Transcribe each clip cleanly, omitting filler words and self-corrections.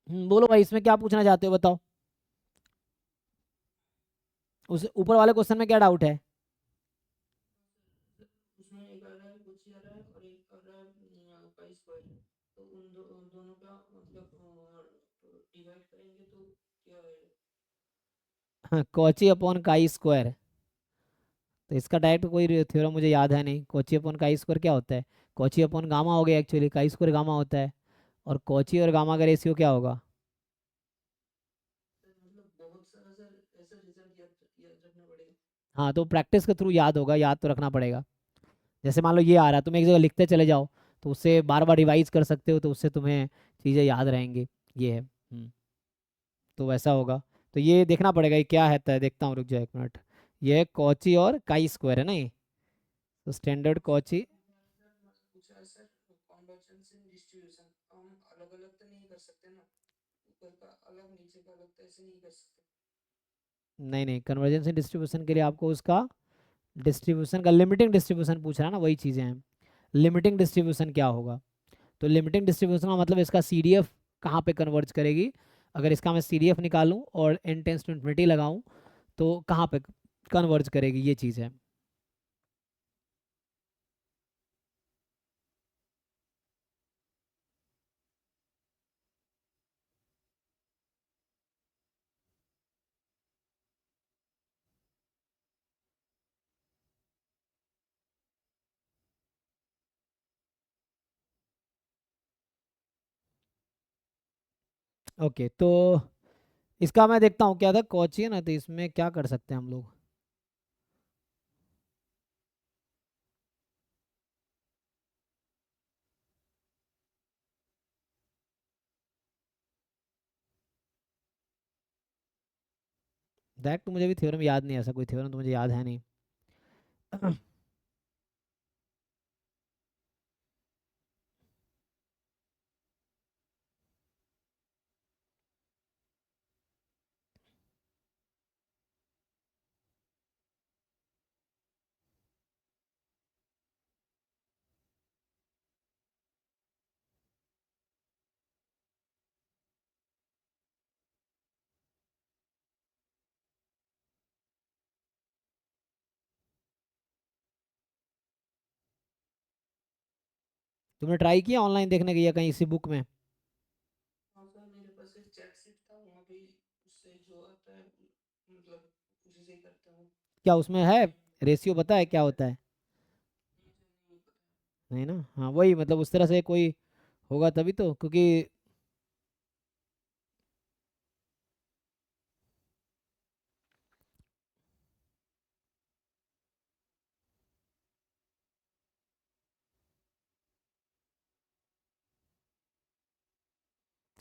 बोलो भाई, इसमें क्या पूछना चाहते हो बताओ। उस ऊपर वाले क्वेश्चन में क्या डाउट है? उसमें एक आ रहा है कोची आ रहा है और एक आ रहा है पाई स्क्वायर। तो उन दोनों का मतलब डिवाइड करेंगे तो क्या आएगा? हाँ, कॉची अपॉन काई स्क्वायर। तो इसका डायरेक्ट कोई थ्योरम मुझे याद है नहीं। कॉची अपॉन काई स्क्वायर क्या होता है? कॉची अपॉन गामा हो गया एक्चुअली, काई स्क्वायर गामा होता है। और कॉची और गामा का रेशियो क्या होगा? सर मतलब बहुत सारा सर ऐसा रिजल्ट याद रखना पड़ेगा। हाँ, तो प्रैक्टिस के थ्रू याद होगा, याद तो रखना पड़ेगा। जैसे मान लो ये आ रहा है, तुम एक जगह लिखते चले जाओ, तो उससे बार बार रिवाइज कर सकते हो, तो उससे तुम्हें चीज़ें याद रहेंगी। ये है। तो वैसा होगा। तो ये देखना पड़ेगा ये क्या है, देखता हूँ, रुक जाओ एक मिनट। ये है कॉची और काई स्क्वायर है ना ये। तो स्टैंडर्ड कॉची। सर मतलब पूछा है सर, कन्वर्जेंस इन डिस्ट्रीब्यूशन हम अलग अलग तो नहीं कर सकते ना, ऊपर का अलग नीचे का अलग तो ऐसे नहीं कर सकते। नहीं नहीं, कन्वर्जेंस इन डिस्ट्रीब्यूशन के लिए आपको उसका डिस्ट्रीब्यूशन का लिमिटिंग डिस्ट्रीब्यूशन पूछ रहा है ना, वही चीज़ें हैं। लिमिटिंग डिस्ट्रीब्यूशन क्या होगा? तो लिमिटिंग डिस्ट्रीब्यूशन का मतलब इसका सी डी एफ कहाँ पे कन्वर्ज करेगी। अगर इसका मैं सी डी एफ निकालूं और एन टेंस टू इन्फिनिटी लगाऊं, तो कहाँ पे कन्वर्ज करेगी, ये चीज़ है। ओके, तो इसका मैं देखता हूँ क्या था, कॉची है ना, तो इसमें क्या कर सकते हैं हम लोग। डायरेक्ट तो मुझे भी थ्योरम याद नहीं है, ऐसा कोई थ्योरम तो मुझे याद है नहीं। तुमने ट्राई किया ऑनलाइन देखने की या कहीं इसी बुक में? हाँ सर मेरे पास एक चैट शीट था वहाँ पे, उससे जो आता है मतलब उसी से ही करता हूँ। क्या उसमें है? रेशियो पता है क्या होता है? मुझे नहीं पता है। नहीं ना, हाँ वही, मतलब उस तरह से कोई होगा तभी तो, क्योंकि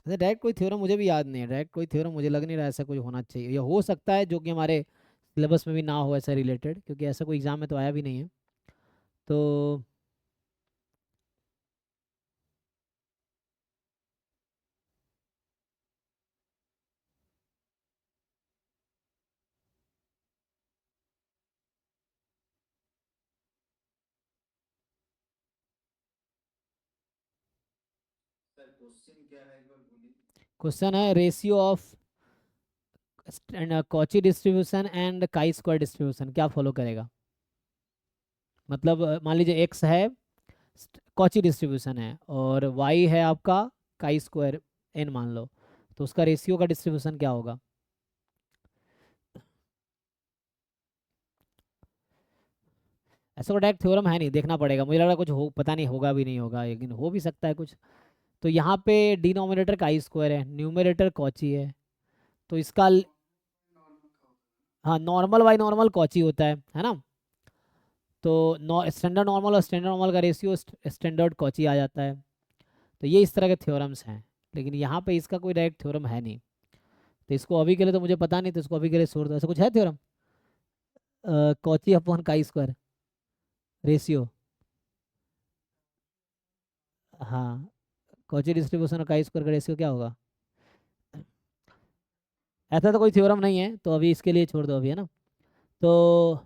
डायरेक्ट कोई थ्योरम मुझे भी याद नहीं है। डायरेक्ट कोई थ्योरम मुझे लग नहीं रहा ऐसा कुछ होना चाहिए, या हो सकता है जो कि हमारे सिलेबस में भी ना हो ऐसा रिलेटेड, क्योंकि ऐसा कोई एग्जाम में तो आया भी नहीं है। तो सर क्वेश्चन क्या है एक बार बोलिए। क्वेश्चन है ratio of Cauchy distribution and chi square distribution क्या फॉलो करेगा। मतलब मान लीजिए एक्स है, कॉची डिस्ट्रीब्यूशन है, और वाई है आपका काई स्क्वायर एन मान लो, तो उसका रेशियो का डिस्ट्रीब्यूशन क्या होगा। ऐसा कोई डायरेक्ट थ्योरम है नहीं, देखना पड़ेगा, मुझे लग रहा है कुछ हो, पता नहीं होगा भी नहीं होगा, लेकिन हो भी सकता है कुछ। तो यहाँ पे डिनोमिनेटर काई स्क्वायर है, न्यूमरेटर कॉची है। तो इसका नॉर्मल का होता है। हाँ, नॉर्मल बाई नॉर्मल कॉची होता है ना। तो स्टैंडर्ड नॉर्मल और स्टैंडर्ड नॉर्मल का रेशियो स्टैंडर्ड कॉची आ जाता है। तो ये इस तरह के थ्योरम्स हैं, लेकिन यहाँ पे इसका कोई डायरेक्ट थ्योरम है नहीं। तो इसको अभी के लिए तो मुझे पता नहीं, तो इसको अभी के लिए छोड़ दो। ऐसा कुछ है theorem, Cauchy upon chi square ratio? हाँ, कॉची डिस्ट्रीब्यूशन और काई स्क्वायर का रेशियो क्या होगा? ऐसा तो कोई थ्योरम नहीं है, तो अभी इसके लिए छोड़ दो अभी, है ना। तो